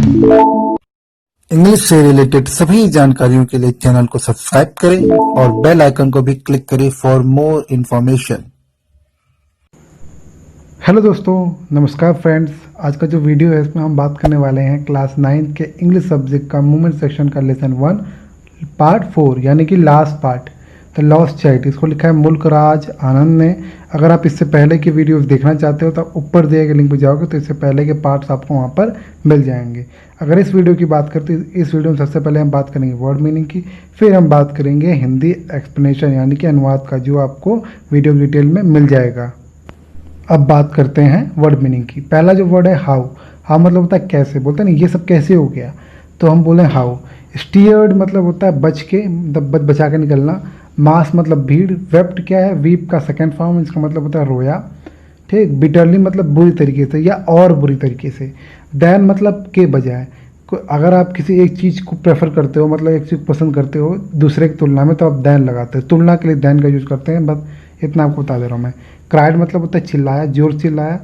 English से related सभी जानकारियों के लिए चैनल को सब्सक्राइब करें और बेल आइकन को भी क्लिक करें फॉर मोर इन्फॉर्मेशन। हेलो दोस्तों, नमस्कार फ्रेंड्स। आज का जो वीडियो है इसमें हम बात करने वाले हैं क्लास 9 के इंग्लिश सब्जेक्ट का मूवमेंट सेक्शन का लेसन 1 पार्ट 4 यानी कि last part the lost child. इसको लिखा है मुल्क राज आनंद ने। अगर आप इससे पहले की वीडियोस देखना चाहते हो तो आप ऊपर दिए गए लिंक पर जाओगे तो इससे पहले के पार्ट्स आपको वहाँ पर मिल जाएंगे। अगर इस वीडियो की बात करते हैं, इस वीडियो में सबसे पहले हम बात करेंगे वर्ड मीनिंग की, फिर हम बात करेंगे हिंदी एक्सप्लेनेशन यानी कि अनुवाद का, जो आपको वीडियो डिटेल में मिल जाएगा। अब बात करते हैं वर्ड मीनिंग की। पहला जो वर्ड है हाउ। हाउ मतलब होता है कैसे, बोलते हैं ना ये सब कैसे हो गया, तो हम बोलें हाउ। स्टीयर्ड मतलब होता है बच के, मतलब बचा के निकलना। मास मतलब भीड़। वेप्ट क्या है, वीप का सेकेंड फॉर्म, इसका मतलब होता है रोया। ठीक। बिटरली मतलब बुरी तरीके से या और बुरी तरीके से। दैन मतलब के बजाय। अगर आप किसी एक चीज़ को प्रेफर करते हो, मतलब एक चीज़ पसंद करते हो दूसरे की तुलना में, तो आप दैन लगाते हो। तुलना के लिए दैन का यूज़ करते हैं, बस इतना आपको बता दे रहा हूँ मैं। क्राइड मतलब होता है चिल्लाया, जोर चिल्लाया।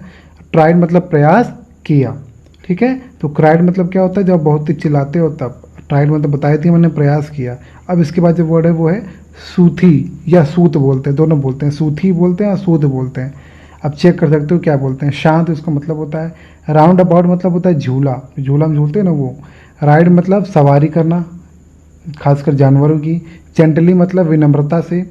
ट्राइड मतलब प्रयास किया। ठीक है, तो क्राइड मतलब क्या होता है, जब बहुत ही चिल्लाते हो तब। ट्राइड मतलब बताई थी मैंने, प्रयास किया। अब इसके बाद जो वर्ड है वो है सूथी या सूत बोलते हैं, दोनों बोलते हैं, सूथी बोलते हैं और सूद बोलते हैं। अब चेक कर सकते हो क्या बोलते हैं। शांत इसका मतलब होता है। राउंड अबाउट मतलब होता है झूला, झूला में झूलते हैं ना वो। राइड मतलब सवारी करना, खासकर जानवरों की। जेंटली मतलब विनम्रता से।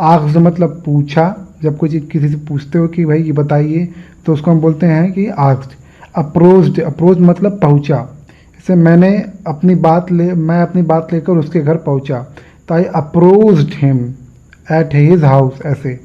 आख्ज़ मतलब पूछा, जब कोई चीज़ किसी से पूछते हो कि भाई ये बताइए तो उसको हम बोलते हैं कि आख्ज़। अप्रोच्ड, अप्रोच मतलब पहुंचा। जैसे मैं अपनी बात लेकर उसके घर पहुंचा, तो आई approached him at his house, ऐसे।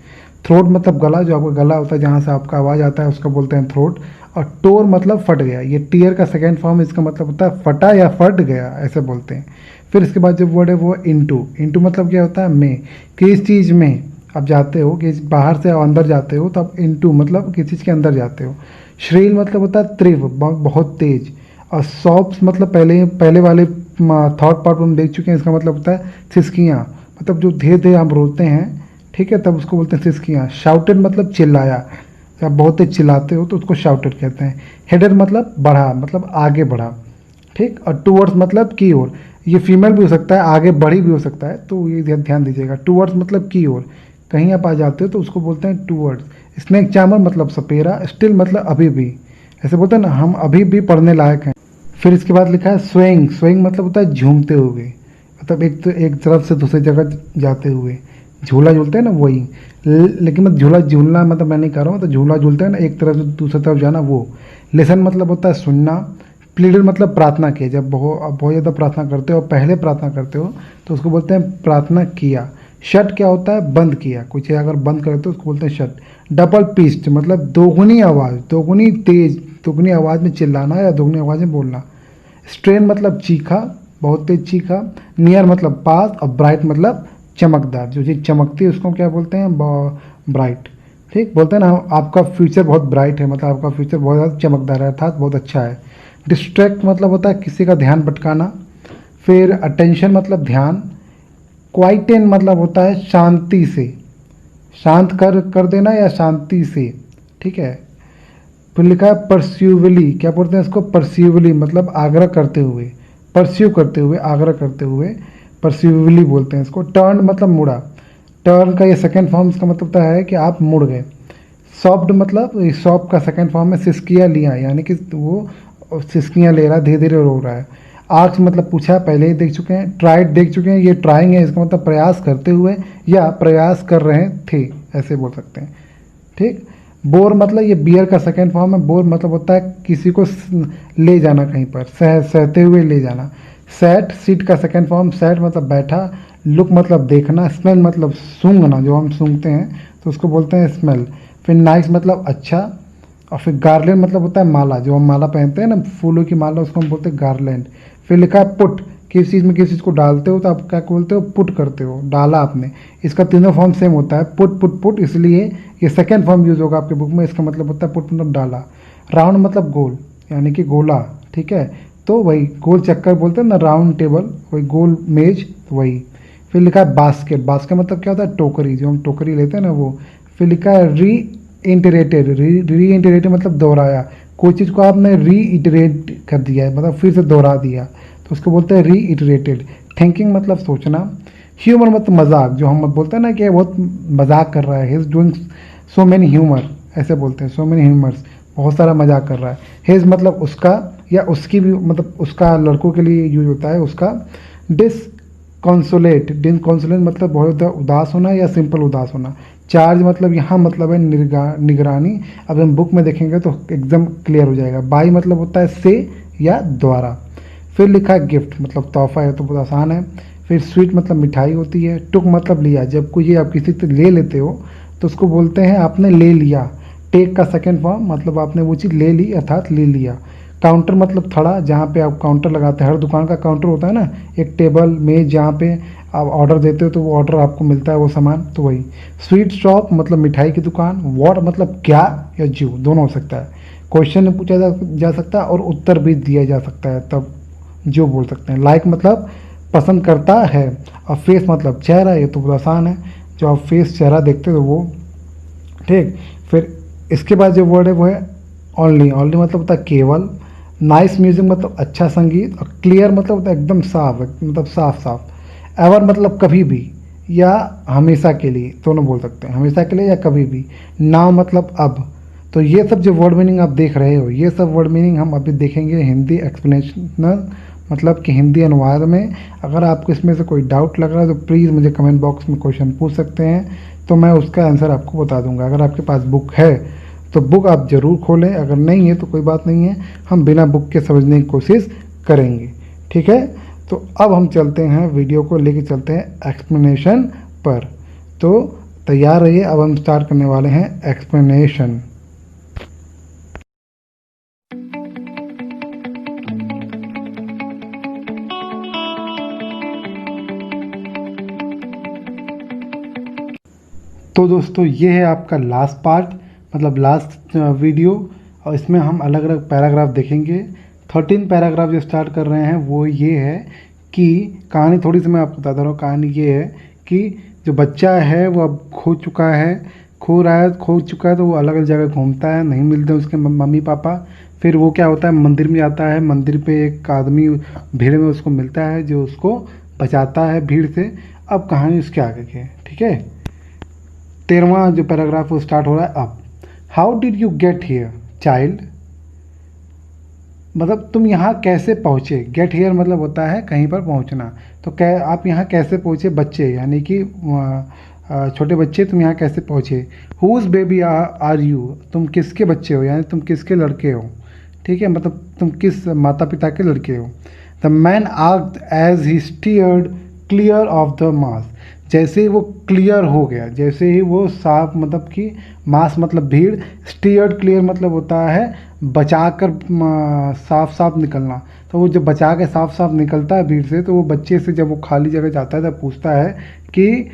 थ्रोट मतलब गला, जो आपका गला होता है जहाँ से आपका आवाज़ आता है उसको बोलते हैं थ्रोट। और टोर मतलब फट गया, ये टीयर का सेकेंड फॉर्म, इसका मतलब होता है फटा या फट गया, ऐसे बोलते हैं। फिर इसके बाद जो वर्ड है वो इनटू। इनटू मतलब क्या होता है में। किस चीज़ में आप जाते हो, कि बाहर से अंदर जाते हो तो आप इनटू मतलब किसी चीज़ के अंदर जाते हो। श्रील मतलब होता है तीव्र, बहुत तेज। और सॉफ्ट मतलब पहले वाले थर्ड पार्ट हम देख चुके हैं, इसका मतलब होता है सिसकियाँ, मतलब जो धीरे धीरे हम रोते हैं, ठीक है, तब उसको बोलते हैं सिसकियाँ। शाउटेड मतलब चिल्लाया, जब आप बहुत तेज चिल्लाते हो तो उसको शाउटेड कहते हैं। हेडर मतलब बढ़ा, मतलब आगे बढ़ा। ठीक। और टूवर्ड्स मतलब की ओर, ये फीमेल भी हो सकता है, आगे बढ़ी भी हो सकता है, तो ये ध्यान दीजिएगा। टूवर्ड्स मतलब की ओर, कहीं आप आ जाते हो तो उसको बोलते हैं टूवर्ड्स। स्नेक चार्मर मतलब सपेरा। स्टिल मतलब अभी भी, ऐसे बोलते हैं ना हम अभी भी पढ़ने लायक हैं। फिर इसके बाद लिखा है स्विंग। स्विंग मतलब होता है झूमते हुए, मतलब एक तरफ से दूसरी जगह जाते हुए। झूला झूलते हैं ना वही। लेकिन मैं झूला झूलना मतलब मैं नहीं कर रहा हूँ, तो झूला झूलते हैं ना एक तरफ से दूसरी तरफ जाना, वो। लेसन मतलब होता है सुनना। प्लीडर मतलब प्रार्थना किया, जब बहुत ज़्यादा प्रार्थना करते हो, पहले प्रार्थना करते हो तो उसको बोलते हैं प्रार्थना किया। शट क्या होता है, बंद किया, कोई चीज़ अगर बंद करते हो उसको बोलते हैं शट। डबल पिच्ड मतलब दोगुनी आवाज़, दोगुनी तेज, दोगुनी आवाज़ में चिल्लाना या दोगुनी आवाज़ में बोलना। स्ट्रेन मतलब चीखा, बहुत तेज चीखा। नियर मतलब पास। और ब्राइट मतलब चमकदार, जो चीज़ चमकती है उसको क्या बोलते हैं, ब्राइट। ठीक। बोलते हैं ना आपका फ्यूचर बहुत ब्राइट है, मतलब आपका फ्यूचर बहुत ज़्यादा चमकदार है, अर्थात बहुत अच्छा है। डिस्ट्रैक्ट मतलब होता है किसी का ध्यान भटकाना। फिर अटेंशन मतलब ध्यान। क्वाइटेन मतलब होता है शांति से, शांत कर देना या शांति से। ठीक है। फिर लिखा है परस्यूवली, क्या बोलते हैं इसको, परस्यूवली मतलब आग्रह करते हुए, परस्यू करते हुए, आग्रह करते हुए, परस्यूवली बोलते हैं इसको। टर्न मतलब मुड़ा। टर्न का ये सेकेंड फॉर्म, इसका मतलब होता है कि आप मुड़ गए। सॉफ्ट मतलब सॉफ्ट का सेकेंड फॉर्म है सिसकियाँ लिया, यानी कि वो सिसकियाँ ले रहा है, धीरे धीरे रो रहा है। आर्क्स मतलब पूछा, पहले ही देख चुके हैं। ट्राइड देख चुके हैं, ये ट्राइंग है, इसका मतलब प्रयास करते हुए या प्रयास कर रहे थे, ऐसे बोल सकते हैं। ठीक। बोर मतलब ये बियर का सेकेंड फॉर्म है। बोर मतलब होता है किसी को ले जाना कहीं पर, सहते हुए ले जाना। सैट, सीट का सेकेंड फॉर्म, सैट मतलब बैठा। लुक मतलब देखना। स्मेल मतलब सूंघना, जो हम सूंघते हैं तो उसको बोलते हैं स्मेल। फिर नाइस मतलब अच्छा। और फिर गार्लैंड मतलब होता है माला, जो हम माला पहनते हैं ना, फूलों की माला, उसको हम बोलते हैं गार्लैंड। फिर लिखा है पुट, किस चीज़ में किस चीज़ को डालते हो तो आप क्या बोलते हो, पुट करते हो, डाला आपने। इसका तीनों फॉर्म सेम होता है, पुट पुट पुट, इसलिए ये सेकेंड फॉर्म यूज होगा आपके बुक में। इसका मतलब होता है पुट मतलब डाला। राउंड मतलब गोल, यानी कि गोला। ठीक है, तो वही गोल चक्कर बोलते हैं ना, राउंड टेबल, वही गोल मेज, वही। फिर लिखा है बास्केट। बास्केट मतलब क्या होता है, टोकरी, जो हम टोकरी लेते हैं ना वो। फिर लिखा है इंटरेटेड, रीइटरेटेड मतलब दोहराया, कोई चीज़ को आपने रीइटरेट कर दिया है, मतलब फिर से दोहरा दिया, तो उसको बोलते हैं रीइटरेटेड। थिंकिंग मतलब सोचना। ह्यूमर मतलब मजाक, जो हम बोलते हैं ना कि ये बहुत मजाक कर रहा है, he is doing so many humour, ऐसे बोलते हैं, सो मैनी ह्यूमर्स, बहुत सारा मजाक कर रहा है। हिज मतलब उसका या उसकी भी, मतलब उसका लड़कों के लिए यूज होता है उसका। डिसकॉन्सोलेट, डिसकॉन्सोलेट मतलब बहुत ज़्यादा उदास होना या सिंपल उदास होना। चार्ज मतलब यहाँ मतलब है निगरानी। अब हम बुक में देखेंगे तो एकदम क्लियर हो जाएगा। बाई मतलब होता है से या द्वारा। फिर लिखा है गिफ्ट मतलब तोहफा है, तो बहुत आसान है। फिर स्वीट मतलब मिठाई होती है। टुक मतलब लिया, जब कोई आप किसी से ले लेते हो तो उसको बोलते हैं आपने ले लिया। टेक का सेकेंड फॉर्म मतलब आपने वो चीज़ ले ली अर्थात ले लिया। काउंटर मतलब थड़ा, जहाँ पे आप काउंटर लगाते हैं, हर दुकान का काउंटर होता है ना, एक टेबल मेज जहाँ पे आप ऑर्डर देते हो तो वो ऑर्डर आपको मिलता है वो सामान, तो वही। स्वीट शॉप मतलब मिठाई की दुकान। व्हाट मतलब क्या या जो, दोनों हो सकता है। क्वेश्चन में पूछा जा सकता है और उत्तर भी दिया जा सकता है, तब जो बोल सकते हैं। लाइक मतलब पसंद करता है। और फेस मतलब चेहरा, ये तो बहुत आसान है, जो आप फेस चेहरा देखते हो वो, ठीक। फिर इसके बाद जो वर्ड है वो है ओनली। ओनली मतलब होता है केवल। नाइस म्यूजिक मतलब अच्छा संगीत। और क्लियर मतलब होता है एकदम साफ, मतलब साफ साफ। एवर मतलब कभी भी या हमेशा के लिए, दोनों बोल सकते हैं, हमेशा के लिए या कभी भी। नाउ मतलब अब। तो ये सब जो वर्ड मीनिंग आप देख रहे हो, ये सब वर्ड मीनिंग हम अभी देखेंगे हिंदी एक्सप्लेनेशनल, मतलब कि हिंदी अनुवाद में। अगर आपको इसमें से कोई डाउट लग रहा है तो प्लीज़ मुझे कमेंट बॉक्स में क्वेश्चन पूछ सकते हैं, तो मैं उसका आंसर आपको बता दूंगा। अगर आपके पास बुक है तो बुक आप ज़रूर खोलें, अगर नहीं है तो कोई बात नहीं है, हम बिना बुक के समझने की कोशिश करेंगे, ठीक है। तो अब हम चलते हैं, वीडियो को लेके चलते हैं एक्सप्लेनेशन पर। तो तैयार रहिए, अब हम स्टार्ट करने वाले हैं एक्सप्लेनेशन। तो दोस्तों ये है आपका लास्ट पार्ट, मतलब लास्ट वीडियो, और इसमें हम अलग अलग पैराग्राफ देखेंगे। 13 पैराग्राफ जो स्टार्ट कर रहे हैं वो ये है कि कहानी थोड़ी सी मैं आपको बताता रहा हूँ। कहानी ये है कि जो बच्चा है वो अब खो चुका है, खो चुका है, तो वो अलग अलग जगह घूमता है, नहीं मिलते उसके मम्मी पापा। फिर वो क्या होता है, मंदिर में जाता है, मंदिर पे एक आदमी भीड़ में उसको मिलता है जो उसको बचाता है भीड़ से। अब कहानी उसके आगे की है, ठीक है। 13वां जो पैराग्राफ वो स्टार्ट हो रहा है अब। How did you get here child, मतलब तुम यहाँ कैसे पहुँचे। गेट हियर मतलब होता है कहीं पर पहुँचना। तो क्या आप यहाँ कैसे पहुँचे, बच्चे यानी कि छोटे बच्चे, तुम यहाँ कैसे पहुँचे। हुज बेबी आर यू, तुम किसके बच्चे हो, यानी तुम किसके लड़के हो, ठीक है, मतलब तुम किस माता पिता के लड़के हो। The man asked as he steered clear of the mass, जैसे ही वो क्लियर हो गया, जैसे ही वो साफ, मतलब कि मास मतलब भीड़, स्टीयर्ड क्लियर मतलब होता है बचा कर साफ साफ निकलना। तो वो जब बचा के साफ साफ निकलता है भीड़ से, तो वो बच्चे से जब वो खाली जगह जाता है तब पूछता है कि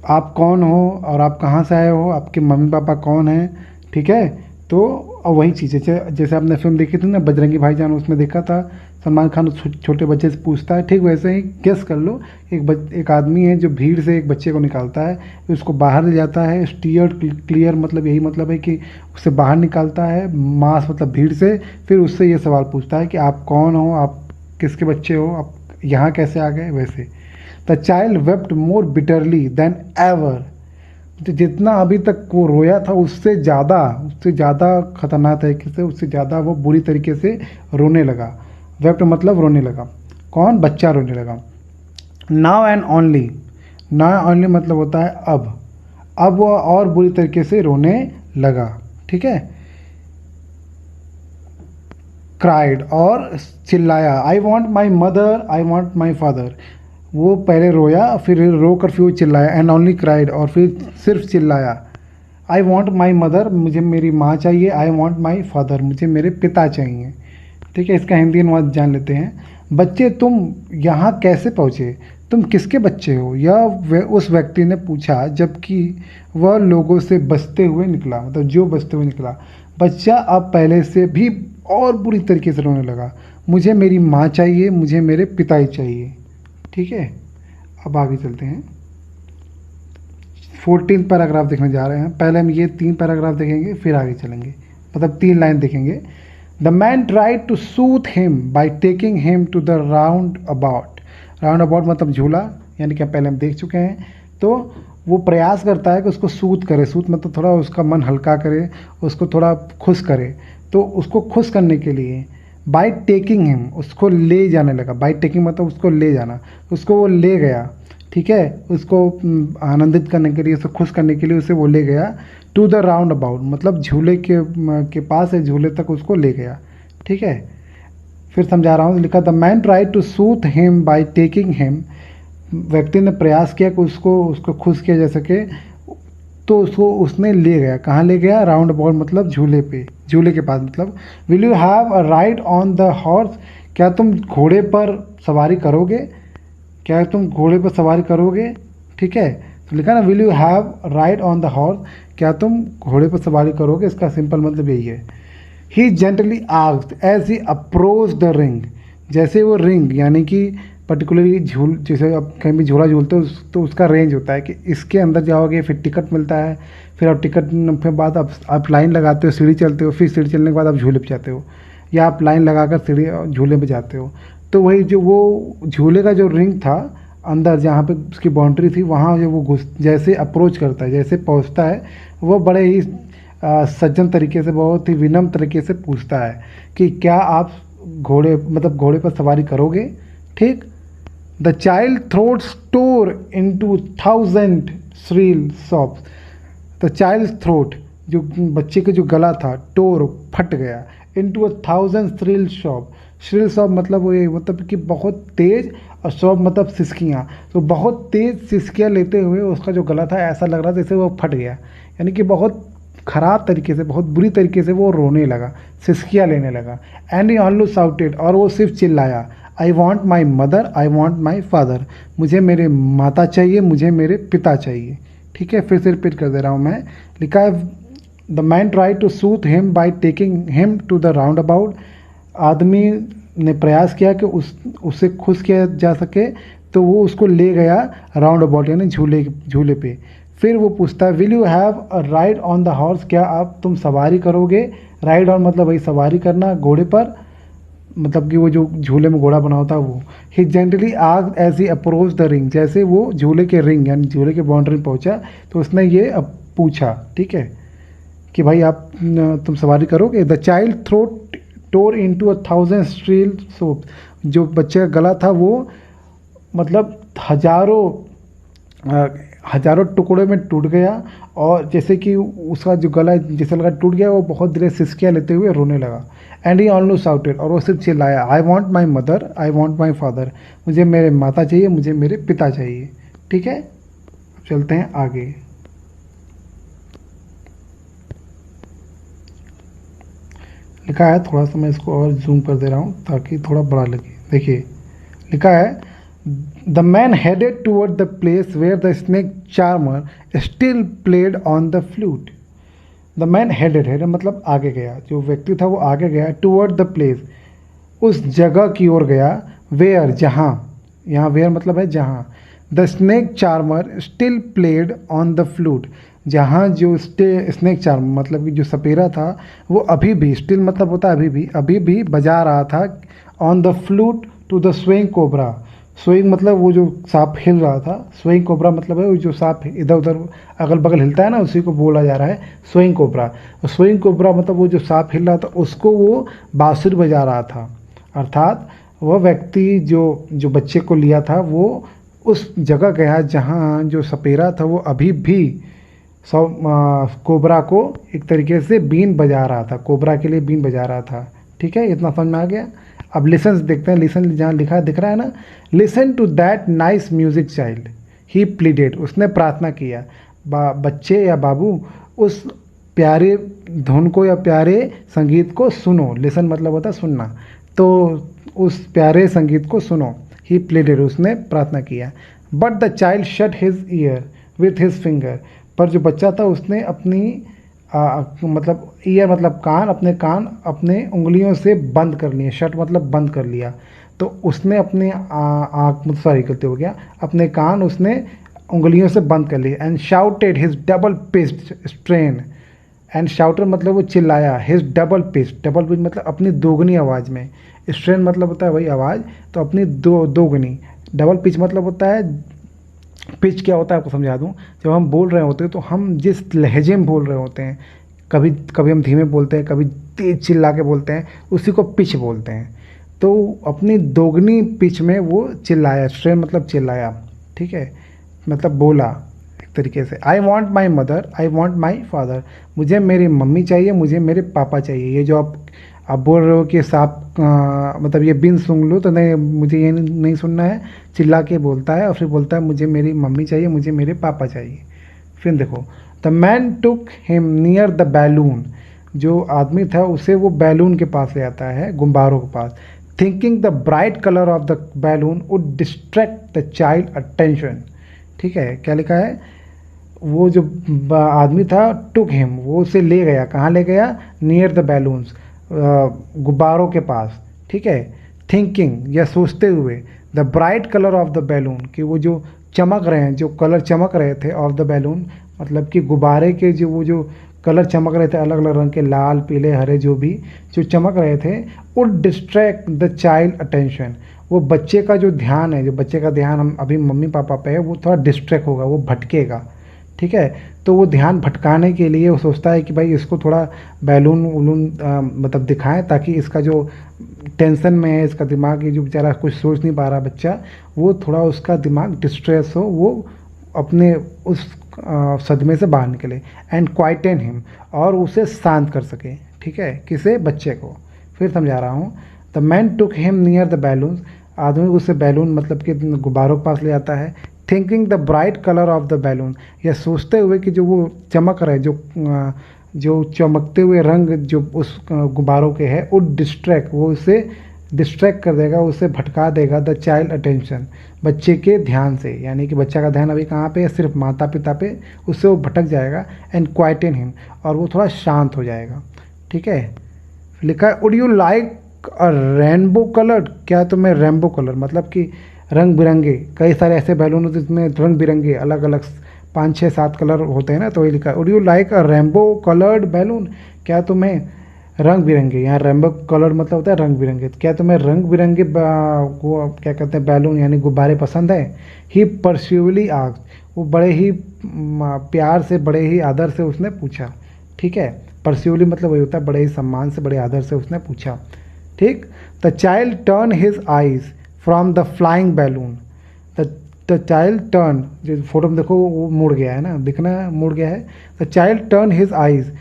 आप कौन हो और आप कहाँ से आए हो, आपके मम्मी पापा कौन हैं, ठीक है। तो और वही चीज़ है, जैसे आपने फिल्म देखी थी ना बजरंगी भाईजान, उसमें देखा था सलमान खान उस छोटे बच्चे से पूछता है, ठीक वैसे ही गेस कर लो। एक आदमी है जो भीड़ से एक बच्चे को निकालता है, फिर उसको बाहर ले जाता है। स्टीयर्ड क्लियर मतलब यही मतलब है कि उसे बाहर निकालता है, मास मतलब भीड़ से। फिर उससे ये सवाल पूछता है कि आप कौन हो, आप किसके बच्चे हो, आप यहाँ कैसे आ गए, वैसे। The child wept more bitterly then ever, तो जितना अभी तक वो रोया था उससे ज़्यादा खतरनाक तरीके से, उससे ज़्यादा वो बुरी तरीके से रोने लगा। वेप्ट मतलब रोने लगा, कौन, बच्चा रोने लगा। Now and only, now only मतलब होता है अब वो और बुरी तरीके से रोने लगा, ठीक है। क्राइड और चिल्लाया, I want my mother, I want my father, वो पहले रोया, फिर रो कर फिर चिल्लाया। एंड ओनली क्राइड, और फिर सिर्फ चिल्लाया। आई वॉन्ट माई मदर, मुझे मेरी माँ चाहिए। आई वॉन्ट माई फादर, मुझे मेरे पिता चाहिए, ठीक है। इसका हिंदी अनुवाद जान लेते हैं। बच्चे तुम यहाँ कैसे पहुँचे, तुम किसके बच्चे हो, यह उस व्यक्ति ने पूछा जबकि वह लोगों से बचते हुए निकला, मतलब जो बचते हुए निकला। बच्चा अब पहले से भी और बुरी तरीके से रोने लगा। मुझे मेरी माँ चाहिए, मुझे मेरे पिता ही चाहिए, ठीक है। अब आगे चलते हैं। 14 पैराग्राफ देखने जा रहे हैं। पहले हम ये 3 पैराग्राफ देखेंगे, फिर आगे चलेंगे, मतलब 3 लाइन देखेंगे। The man tried to soothe him by taking him to the roundabout. Roundabout मतलब झूला, यानी कि पहले हम देख चुके हैं। तो वो प्रयास करता है कि उसको सूथ करे। सूथ मतलब थोड़ा उसका मन हल्का करे, उसको थोड़ा खुश करे। तो उसको खुश करने के लिए बाई टेकिंग हिम, उसको ले जाने लगा। बाई टेकिंग मतलब उसको ले जाना, उसको वो ले गया, ठीक है। उसको आनंदित करने के लिए, उसको खुश करने के लिए उसे वो ले गया टू द राउंड अबाउट, मतलब झूले के पास है, झूले तक उसको ले गया, ठीक है। फिर समझा रहा हूँ, लिखा the man try to soothe him by taking him. व्यक्ति ने प्रयास किया कि उसको खुश किया जा सके, तो उसको उसने ले गया। कहाँ ले गया? राउंड अबाउट मतलब झूले पे, झूले के पास। मतलब will you have a ride on the horse, क्या तुम घोड़े पर सवारी करोगे? क्या तुम घोड़े पर सवारी करोगे? ठीक है, तो लिखा ना will you have ride on the horse, क्या तुम घोड़े पर सवारी करोगे? इसका सिंपल मतलब यही है। He gently asked as he approach the ring, जैसे वो रिंग यानी कि पर्टिकुलरली झूल, जैसे आप कहीं भी झूला झूलते हो तो उसका रेंज होता है कि इसके अंदर जाओगे फिर टिकट मिलता है, फिर आप टिकट के बाद आप लाइन लगाते हो, सीढ़ी चलते हो, फिर सीढ़ी चलने के बाद आप झूले पे जाते हो, या आप लाइन लगाकर सीढ़ी झूले पे जाते हो। तो वही जो वो झूले का जो रिंग था अंदर, जहाँ पे उसकी बाउंड्री थी, वहाँ जो वो जैसे अप्रोच करता है, जैसे पहुँचता है, वो बड़े ही सज्जन तरीके से, बहुत ही विनम्र तरीके से पूछता है कि क्या आप घोड़े पर सवारी करोगे? ठीक। The child throats tore into 1000 shrill soft. The child throat, जो बच्चे का जो गला था, टोर फट गया, into 1000 shrill shop. Shrill shop मतलब वो ये मतलब कि बहुत तेज, और शॉप मतलब सिसकियाँ। तो बहुत तेज सिसकियाँ लेते हुए उसका जो गला था ऐसा लग रहा था जैसे वो फट गया, यानी कि बहुत ख़राब तरीके से, बहुत बुरी तरीके से वो रोने लगा, सिसकियाँ लेने लगा। एंड ही ऑनली शाउटेड, और वो सिर्फ चिल्लाया, I want my mother, I want my father, मुझे मेरे माता चाहिए, मुझे मेरे पिता चाहिए। ठीक है, फिर से रिपीट कर दे रहा हूँ मैं। लिखा है the man try to soothe him by taking him to the roundabout. आदमी ने प्रयास किया कि उसे खुश किया जा सके, तो वो उसको ले गया राउंड अबाउट यानी झूले पे। फिर वो पूछता है will you have a ride on the horse, क्या आप तुम सवारी करोगे? राइड ऑन मतलब वही सवारी करना घोड़े पर, मतलब कि वो जो झूले में घोड़ा बना होता है वो। He gently asked as he approach the ring, जैसे वो झूले के रिंग यानी झूले के बाउंड्री में पहुंचा तो उसने ये पूछा, ठीक है, कि भाई आप तुम सवारी करोगे? The child throat tore into 1000 steel soap, जो बच्चे का गला था वो मतलब हजारों टुकड़े में टूट गया, और जैसे कि उसका जो गला जैसे लगा टूट गया, वो बहुत देर सिसकियाँ लेते हुए रोने लगा। एंड ही ऑनली शाउटेड, और वो सिर्फ चिल्लाया, I want my mother, I want my father, मुझे मेरे माता चाहिए, मुझे मेरे पिता चाहिए। ठीक है, अब चलते हैं आगे। लिखा है, थोड़ा सा मैं इसको और जूम कर दे रहा हूँ ताकि थोड़ा बड़ा लगे। देखिए लिखा है the man headed toward the place where the snake charmer still played on the flute. The man headed मतलब आगे गया, जो व्यक्ति था वो आगे गया, टूवर्ड द प्लेस उस जगह की ओर गया, वेयर जहाँ, यहाँ वेयर मतलब है जहाँ, the snake charmer still played on the flute, जहाँ जो स्नेक चार्मर मतलब कि जो सपेरा था वो अभी भी, स्टिल मतलब होता है अभी भी बजा रहा था, on the flute to the swing cobra. Swing मतलब वो जो सांप हिल रहा था, स्विंग कोबरा मतलब है वो जो सांप इधर उधर अगल बगल हिलता है ना, उसी को बोला जा रहा है स्विंग कोबरा। स्विंग कोबरा मतलब वो जो सांप हिल रहा था उसको वो बांसुरी बजा रहा था, अर्थात वह व्यक्ति जो बच्चे को लिया था वो उस जगह गया जहाँ जो सपेरा था वो अभी भी कोबरा को एक तरीके से बीन बजा रहा था, कोबरा के लिए बीन बजा रहा था। ठीक है, इतना समझ में आ गया। अब लिसन देखते हैं, लिसन जहाँ लिखा दिख रहा है ना, listen to that nice music child, he pleaded, उसने प्रार्थना किया, बच्चे या बाबू उस प्यारे धुन को या प्यारे संगीत को सुनो। लिसन मतलब होता है सुनना, तो उस प्यारे संगीत को सुनो। ही प्लीडेड, उसने प्रार्थना किया। But the child shut his year with his finger, पर जो बच्चा था उसने अपनी मतलब ईयर मतलब कान, अपने उंगलियों से बंद कर लिए। शट मतलब बंद कर लिया, तो उसने अपने आँख सॉरी गलती हो गया, अपने कान उसने उंगलियों से बंद कर ली। And shouted his double pitched strain, and shouted मतलब वो चिल्लाया, हिज डबल पिच मतलब अपनी दोगुनी आवाज़ में, स्ट्रेन मतलब होता है वही आवाज़, तो अपनी दोगुनी, डबल पिच मतलब होता है, पिच क्या होता है आपको समझा दूं, जब हम बोल रहे होते हैं तो हम जिस लहजे में बोल रहे होते हैं, कभी कभी हम धीमे बोलते हैं, कभी तेज चिल्ला के बोलते हैं, उसी को पिच बोलते हैं। तो अपनी दोगुनी पिच में वो चिल्लाया, स्ट्रेन मतलब चिल्लाया, ठीक है, मतलब बोला एक तरीके से। I want my mother, I want my father, मुझे मेरी मम्मी चाहिए, मुझे मेरे पापा चाहिए। ये जो आप बोल रहे हो कि साफ मतलब ये बिन सुन लो, तो नहीं, मुझे ये नहीं सुनना है, चिल्ला के बोलता है और फिर बोलता है मुझे मेरी मम्मी चाहिए, मुझे मेरे पापा चाहिए। फिर देखो, the man took him near the balloon, जो आदमी था उसे वो बैलून के पास ले आता है, गुब्बारों के पास, thinking the bright colour of the balloon would distract the child attention. ठीक है, क्या लिखा है, वो जो आदमी था टुक हिम, वो उसे ले गया, कहाँ ले गया, नियर द बैलून्स, गुब्बारों के पास, ठीक है, थिंकिंग या सोचते हुए, the bright colour of the balloon, कि वो जो चमक रहे हैं, जो कलर चमक रहे थे, ऑफ द बैलून मतलब कि गुब्बारे के जो वो जो कलर चमक रहे थे, अलग अलग रंग के, लाल पीले हरे जो भी जो चमक रहे थे, would distract the child attention, वो बच्चे का जो ध्यान है, जो बच्चे का ध्यान हम अभी मम्मी पापा पे है, वो थोड़ा डिस्ट्रैक्ट होगा, वो भटकेगा, ठीक है। तो वो ध्यान भटकाने के लिए वो सोचता है कि भाई इसको थोड़ा बैलून वलून मतलब दिखाएं, ताकि इसका जो टेंशन में है, इसका दिमाग, ये जो बेचारा कुछ सोच नहीं पा रहा बच्चा, वो थोड़ा उसका दिमाग डिस्ट्रेस हो, वो अपने उस सदमे से बाहर निकले। एंड क्वाइटन हिम, और उसे शांत कर सके, ठीक है, किसे, बच्चे को। फिर समझा रहा हूँ, the man took him near the balloon, आदमी उसे बैलून मतलब कि गुब्बारों के पास ले आता है, thinking the bright colour of the balloon, या सोचते हुए कि जो वो चमक रहे, जो चमकते हुए रंग जो उस गुब्बारों के हैं, वो डिस्ट्रैक्ट, वो उसे डिस्ट्रैक्ट कर देगा, उसे भटका देगा, द चाइल्ड अटेंशन, बच्चे के ध्यान से, यानी कि बच्चा का ध्यान अभी कहाँ पे है, सिर्फ माता पिता पे, उससे वो भटक जाएगा। एंड क्वाइटन हिम, और वो थोड़ा शांत हो जाएगा, ठीक है। लिखा है, would you like a rainbow colour, क्या तुम्हें रेनबो कलर मतलब कि रंग बिरंगे, कई सारे ऐसे बैलून होते हैं जिसमें रंग बिरंगे अलग अलग 5 6 7 कलर होते हैं ना, तो ये लिखा है, would you like a rainbow coloured balloon, क्या तुम्हें रंग बिरंगे, यहाँ रेनबो कलर मतलब होता है रंग बिरंगे, क्या तुम्हें रंग बिरंगे वो क्या कहते हैं बैलून यानी गुब्बारे पसंद है। ही परस्यूवली आस्क्ड, वो बड़े ही प्यार से, बड़े ही आदर से उसने पूछा, ठीक है, परस्यूवली मतलब वही होता है बड़े ही सम्मान से, बड़े आदर से उसने पूछा, ठीक। The child turn his eyes from the flying balloon, the child turn, जो फोटो में देखो वो मुड़ गया है ना, दिखना मुड़ गया है। The child turn his eyes,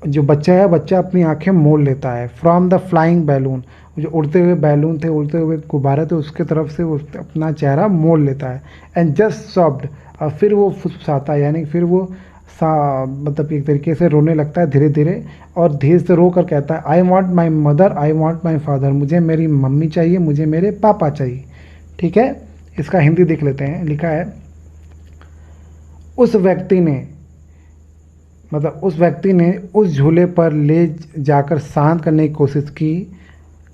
जो बच्चा है, बच्चा अपनी आंखें मोड़ लेता है, फ्रॉम द फ्लाइंग बैलून, जो उड़ते हुए बैलून थे, उड़ते हुए गुब्बारे थे, उसके तरफ से वो अपना चेहरा मोड़ लेता है। एंड जस्ट सॉफ्ट, और फिर वो फुसफुसाता है, यानी फिर वो मतलब एक तरीके से रोने लगता है धीरे धीरे, और धीरे से रो कर कहता है, I want my mother, I want my father, मुझे मेरी मम्मी चाहिए, मुझे मेरे पापा चाहिए, ठीक है। इसका हिंदी देख लेते हैं, लिखा है, उस व्यक्ति ने उस झूले पर ले जाकर शांत करने की कोशिश की।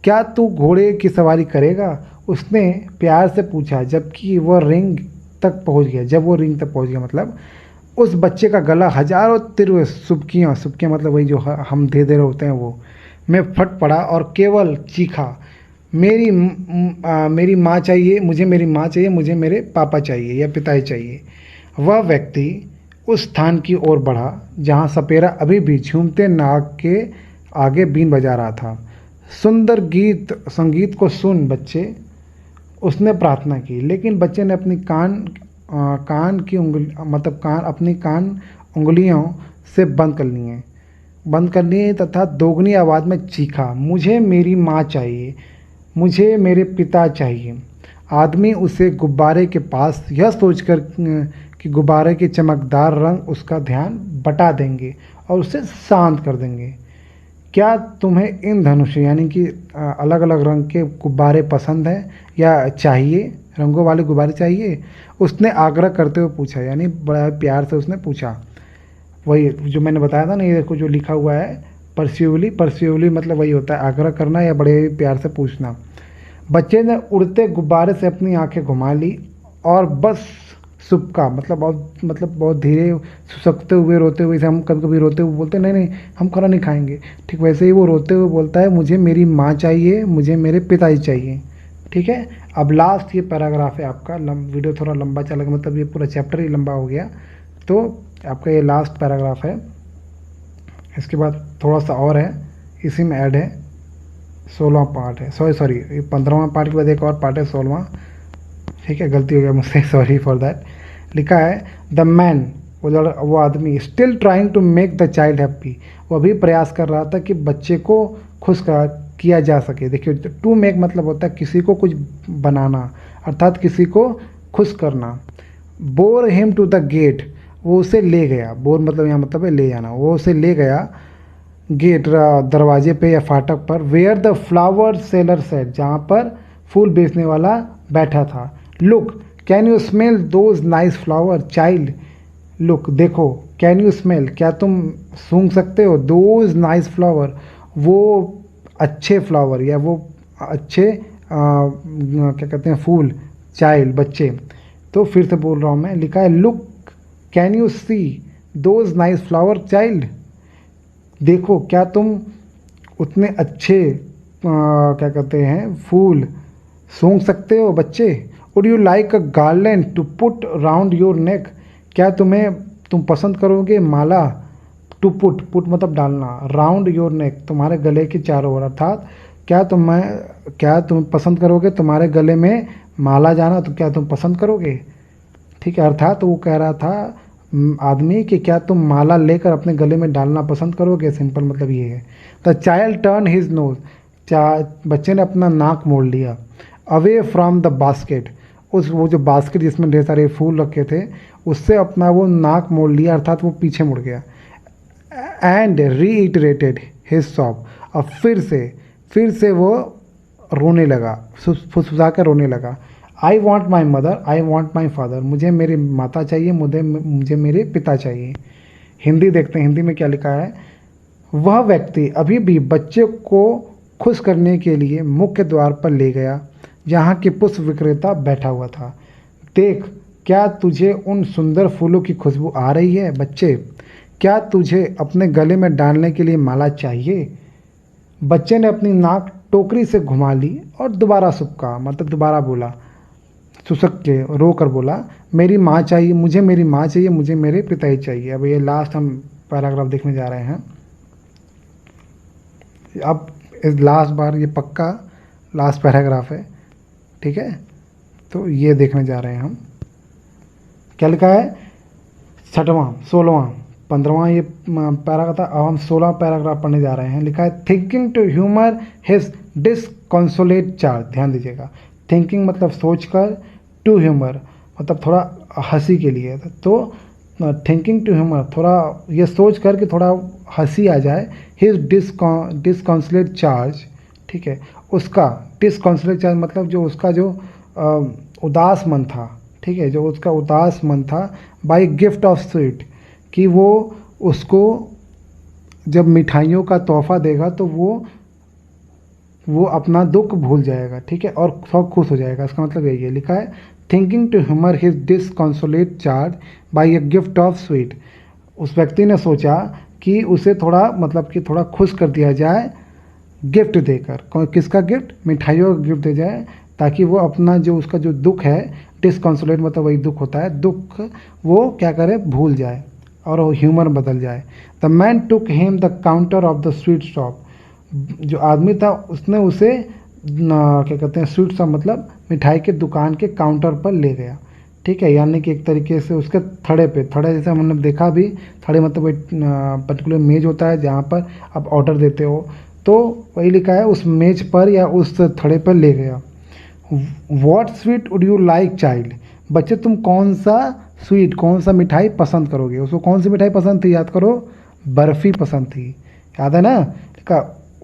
क्या तू घोड़े की सवारी करेगा, उसने प्यार से पूछा, जबकि वह रिंग तक पहुंच गया, जब वो रिंग तक पहुंच गया मतलब उस बच्चे का गला हजारों तिरवे सुबकियाँ मतलब वही जो हम दे रहे होते हैं वो, मैं फट पड़ा और केवल चीखा, मेरी माँ चाहिए, मुझे मेरी माँ चाहिए, मुझे मेरे पापा चाहिए या पिताजी चाहिए। वह व्यक्ति उस स्थान की ओर बढ़ा जहाँ सपेरा अभी भी झूमते नाग के आगे बीन बजा रहा था। सुंदर संगीत को सुन बच्चे, उसने प्रार्थना की, लेकिन बच्चे ने अपनी कान की उंगली मतलब अपनी कान उंगलियों से बंद कर लिए तथा दोगुनी आवाज़ में चीखा, मुझे मेरी माँ चाहिए, मुझे मेरे पिता चाहिए। आदमी उसे गुब्बारे के पास यह सोचकर कि गुब्बारे के चमकदार रंग उसका ध्यान बटा देंगे और उसे शांत कर देंगे। क्या तुम्हें इन धनुष यानी कि अलग अलग रंग के गुब्बारे पसंद हैं या चाहिए, रंगों वाले गुब्बारे चाहिए, उसने आग्रह करते हुए पूछा, यानी बड़ा प्यार से उसने पूछा। वही जो मैंने बताया था ना, ये देखो जो लिखा हुआ है परस्यूवली मतलब वही होता है आग्रह करना या बड़े प्यार से पूछना। बच्चे ने उड़ते गुब्बारे से अपनी आंखें घुमा ली और बस सुबका मतलब बहुत धीरे सुसकते हुए रोते हुए, जैसे हम कभी कभी रोते हुए बोलते हैं नहीं नहीं हम खाना नहीं खाएंगे, ठीक वैसे ही वो रोते हुए बोलता है मुझे मेरी माँ चाहिए, मुझे मेरे पिताजी चाहिए। ठीक है। अब लास्ट ये पैराग्राफ है आपका, वीडियो थोड़ा लंबा चला गया, मतलब ये पूरा चैप्टर ही लंबा हो गया, तो आपका ये लास्ट पैराग्राफ है। इसके बाद थोड़ा सा और है, इसी में ऐड है, 16वां पार्ट है, सॉरी ये 15वां पार्ट के बाद एक और पार्ट है 16वां। ठीक है, गलती हो गया मुझसे, सॉरी फॉर दैट। लिखा है द मैन, वो आदमी still trying to make the child happy, वो अभी प्रयास कर रहा था कि बच्चे को खुश किया जा सके। देखिए टू मेक मतलब होता है किसी को कुछ बनाना, अर्थात किसी को खुश करना। Bore him to the gate, वो उसे ले गया, बोर मतलब यहाँ मतलब है ले जाना, वो उसे ले गया गेट दरवाजे पे या फाटक पर, where the flower seller set, जहाँ पर फूल बेचने वाला बैठा था। Look can you smell those nice flower child, look देखो, कैन यू स्मेल क्या तुम सूंघ सकते हो, दोज नाइस फ्लावर वो अच्छे फ्लावर या वो अच्छे क्या कहते हैं फूल, चाइल्ड बच्चे। तो फिर से बोल रहा हूँ मैं, लिखा है look can you see those nice flower child, देखो क्या तुम उतने अच्छे क्या कहते हैं फूल सूंघ सकते हो बच्चे। Would you like a garland to put round your neck, क्या तुम पसंद करोगे माला, टू पुट मतलब डालना, राउंड योर नेक तुम्हारे गले के चारों ओर, अर्थात क्या तुम पसंद करोगे तुम्हारे गले में माला जाना, तो क्या तुम पसंद करोगे। ठीक है, अर्थात वो कह रहा था आदमी कि क्या तुम माला लेकर अपने गले में डालना पसंद करोगे, सिंपल मतलब ये है। The child turn his nose, बच्चे ने अपना नाक मोड़ लिया, अवे फ्रॉम द बास्केट, वो जो बास्केट जिसमें ढेर सारे फूल रखे थे उससे अपना वो नाक मोड़ लिया, अर्थात वो पीछे मुड़ गया। एंड रीइटरेटेड हिज सॉब, अब फिर से वो रोने लगा, फुसफुसा कर रोने लगा। I want my mother, I want my father, मुझे मेरी माता चाहिए, मुझे मेरे पिता चाहिए। हिंदी देखते हैं, हिंदी में क्या लिखा है। वह व्यक्ति अभी भी बच्चे को खुश करने के लिए मुख्य द्वार पर ले गया, जहाँ के पुष्प विक्रेता बैठा हुआ था। देख, क्या तुझे उन सुंदर फूलों की खुशबू आ रही है बच्चे, क्या तुझे अपने गले में डालने के लिए माला चाहिए। बच्चे ने अपनी नाक टोकरी से घुमा ली और दोबारा सुबका मतलब दोबारा बोला, सुसक के रो कर बोला, मेरी माँ चाहिए, मुझे मेरी माँ चाहिए, मुझे मेरे पिताजी चाहिए। अब ये लास्ट हम पैराग्राफ देखने जा रहे हैं। अब इस लास्ट बार ये पक्का लास्ट पैराग्राफ है, ठीक है, तो ये देखने जा रहे हैं हम। क्या लिखा है, 6वां 16वां 15वां ये पैराग्राफ था। अब हम 16वां पैराग्राफ पढ़ने जा रहे हैं। लिखा है thinking to humour his disconsolate charge, ध्यान दीजिएगा, थिंकिंग मतलब सोच कर, टू ह्यूमर मतलब थोड़ा हंसी के लिए, तो थिंकिंग टू ह्यूमर थोड़ा ये सोच कर कि थोड़ा हंसी आ जाए, हिज डिसकॉन्सोलेट चार्ज, ठीक है, उसका डिसकॉन्सोलेट चार्ज मतलब जो उसका जो उदास मन था, ठीक है, जो उसका उदास मन था, बाय गिफ्ट ऑफ स्वीट, कि वो उसको जब मिठाइयों का तोहफा देगा तो वो अपना दुख भूल जाएगा, ठीक है, और सब खुश हो जाएगा। इसका मतलब यही है। लिखा है thinking to humour his disconsolate charge by a gift of sweet, उस व्यक्ति ने सोचा कि उसे थोड़ा मतलब कि थोड़ा खुश कर दिया जाए गिफ्ट देकर। किसका गिफ्ट, मिठाइयों का गिफ्ट दे जाए, ताकि वो अपना जो उसका जो दुख है, डिसकॉन्सोलेट मतलब वही दुख होता है, दुख वो क्या करे भूल जाए और वो ह्यूमर बदल जाए। The man took him the counter of the sweet shop, जो आदमी था उसने उसे क्या कहते हैं स्वीट शॉप मतलब मिठाई के दुकान के काउंटर पर ले गया, ठीक है, यानी कि एक तरीके से उसके थड़े जैसे हमने देखा भी, थड़े मतलब एक पर्टिकुलर मेज होता है जहाँ पर आप ऑर्डर देते हो, तो वही लिखा है उस मेज पर या उस थड़े पर ले गया। What sweet would you like child, बच्चे तुम कौन सा मिठाई पसंद करोगे। उसको कौन सी मिठाई पसंद थी, याद करो, बर्फ़ी पसंद थी, याद है ना। लिखा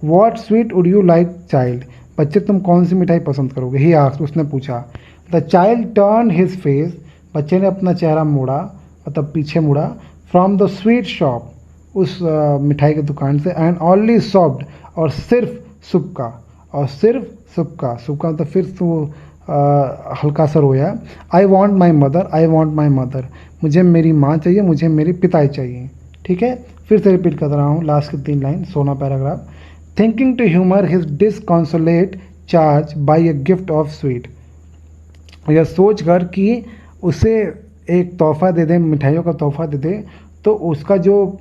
what sweet would you like child, बच्चे तुम कौन सी मिठाई पसंद करोगे, ही आस्क्ड, उसने पूछा। The child turn his face, बच्चे ने अपना चेहरा मोड़ा मतलब पीछे मुड़ा, फ्रॉम द स्वीट शॉप, उस मिठाई की दुकान से, एंड ओनली सॉफ्ट, और सिर्फ सुबका मतलब फिर तो हल्का सा रोया। I want my mother, I want my mother, मुझे मेरी माँ चाहिए, मुझे मेरे पिता चाहिए। ठीक है, फिर से रिपीट कर रहा हूँ लास्ट की 3 line 16 paragraph. Thinking to humour his disconsolate charge by a gift of sweet, यह सोच कर कि उसे एक तोहफा दे दें, मिठाइयों का तोहफा दे दे, तो उसका जो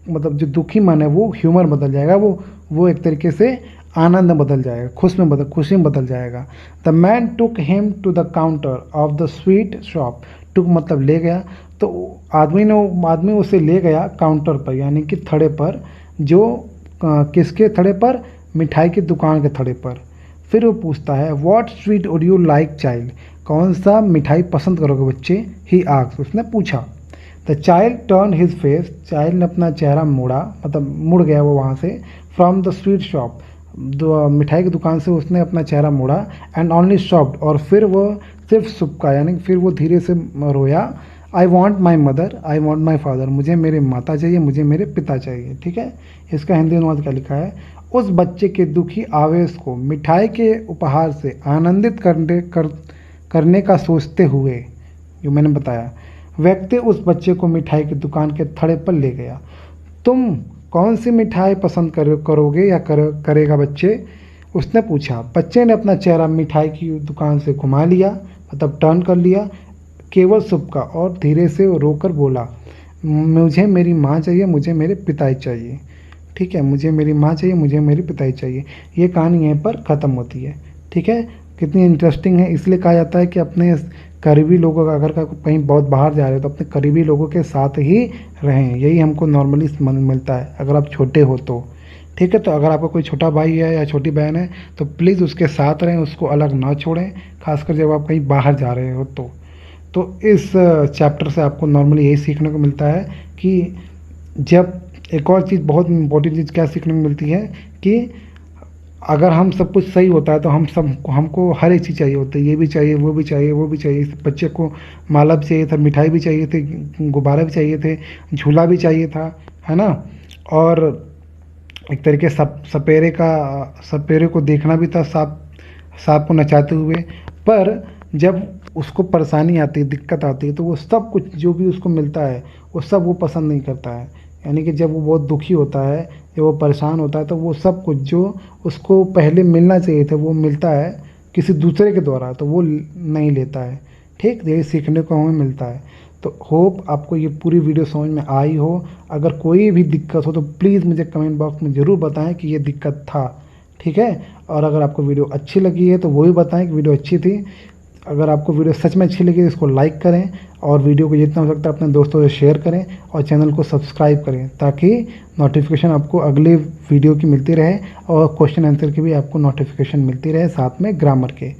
मतलब जो दुखी मन है वो ह्यूमर बदल जाएगा, वो एक तरीके से आनंद में बदल जाएगा, खुशी में बदल जाएगा। The man took him to the counter of the sweet shop, took मतलब ले गया, तो आदमी उसे ले गया काउंटर पर, यानी कि थड़े पर, जो किसके थड़े पर, मिठाई की दुकान के थड़े पर। फिर वो पूछता है what sweet would you like child, कौन सा मिठाई पसंद करोगे बच्चे, ही आस्क्ड, उसने पूछा। The child turn his face, child ने अपना चेहरा मोड़ा, मतलब मुड़ गया वो वहाँ से, फ्रॉम द स्वीट शॉप, मिठाई की दुकान से उसने अपना चेहरा मोड़ा, एंड ओनली शॉप्ड, और फिर वो सिर्फ सुबका, यानी फिर वो धीरे से रोया। I want my mother, I want my father, मुझे मेरे माता चाहिए, मुझे मेरे पिता चाहिए। ठीक है, इसका हिंदी अनुवाद क्या लिखा है। उस बच्चे के दुखी आवेश को मिठाई के उपहार से आनंदित करने का सोचते हुए, जो मैंने बताया, व्यक्ति उस बच्चे को मिठाई की दुकान के थड़े पर ले गया। तुम कौन सी मिठाई पसंद करोगे या करेगा बच्चे, उसने पूछा। बच्चे ने अपना चेहरा मिठाई की दुकान से घुमा लिया, मतलब टर्न कर लिया, केवल सुबका, और धीरे से रोकर बोला मुझे मेरी माँ चाहिए, मुझे मेरे पिता चाहिए। ठीक है, मुझे मेरी माँ चाहिए, मुझे मेरे पिता चाहिए। ये कहानी यहीं पर ख़त्म होती है। ठीक है, कितनी इंटरेस्टिंग है, इसलिए कहा जाता है कि अपने करीबी लोगों का, अगर कहीं बहुत बाहर जा रहे हो तो अपने करीबी लोगों के साथ ही रहें, यही हमको नॉर्मली मिलता है अगर आप छोटे हो तो। ठीक है, तो अगर आपका कोई छोटा भाई है या छोटी बहन है तो प्लीज़ उसके साथ रहें, उसको अलग ना छोड़ें, खासकर जब आप कहीं बाहर जा रहे हो तो इस चैप्टर से आपको नॉर्मली यही सीखने को मिलता है कि जब एक और चीज़, बहुत इम्पोर्टेंट चीज़ क्या सीखने को मिलती है कि अगर हम सब कुछ सही होता है तो हमको हर एक चीज़ चाहिए होती है, ये भी चाहिए, वो भी चाहिए, वो भी चाहिए। इस बच्चे को माला भी चाहिए था, मिठाई भी चाहिए थे, गुब्बारे भी चाहिए थे, झूला भी चाहिए था, है ना, और एक तरीके सपेरे को देखना भी था, सांप को नचाते हुए। पर जब उसको परेशानी आती है, दिक्कत आती है, तो वो सब कुछ जो भी उसको मिलता है वो सब वो पसंद नहीं करता है। यानी कि जब वो बहुत दुखी होता है, जब वो परेशान होता है, तो वो सब कुछ जो उसको पहले मिलना चाहिए था वो मिलता है किसी दूसरे के द्वारा, तो वो नहीं लेता है। ठीक, यही सीखने को हमें मिलता है। तो होप आपको ये पूरी वीडियो समझ में आई हो। अगर कोई भी दिक्कत हो तो प्लीज़ मुझे कमेंट बॉक्स में ज़रूर बताएं कि ये दिक्कत था। ठीक है, और अगर आपको वीडियो अच्छी लगी है तो वो भी बताएं कि वीडियो अच्छी थी। अगर आपको वीडियो सच में अच्छी लगी तो इसको लाइक करें, और वीडियो को जितना हो सकता है अपने दोस्तों से शेयर करें, और चैनल को सब्सक्राइब करें, ताकि नोटिफिकेशन आपको अगले वीडियो की मिलती रहे, और क्वेश्चन आंसर की भी आपको नोटिफिकेशन मिलती रहे, साथ में ग्रामर के।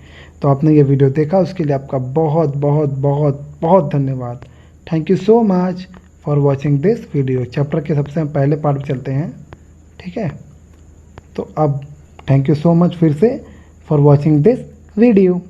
तो आपने ये वीडियो देखा, उसके लिए आपका बहुत बहुत बहुत बहुत धन्यवाद। Thank you so much for watching this video. Chapter के सबसे पहले पार्ट में चलते हैं। ठीक है, तो अब थैंक यू सो मच फिर से फॉर वॉचिंग दिस वीडियो।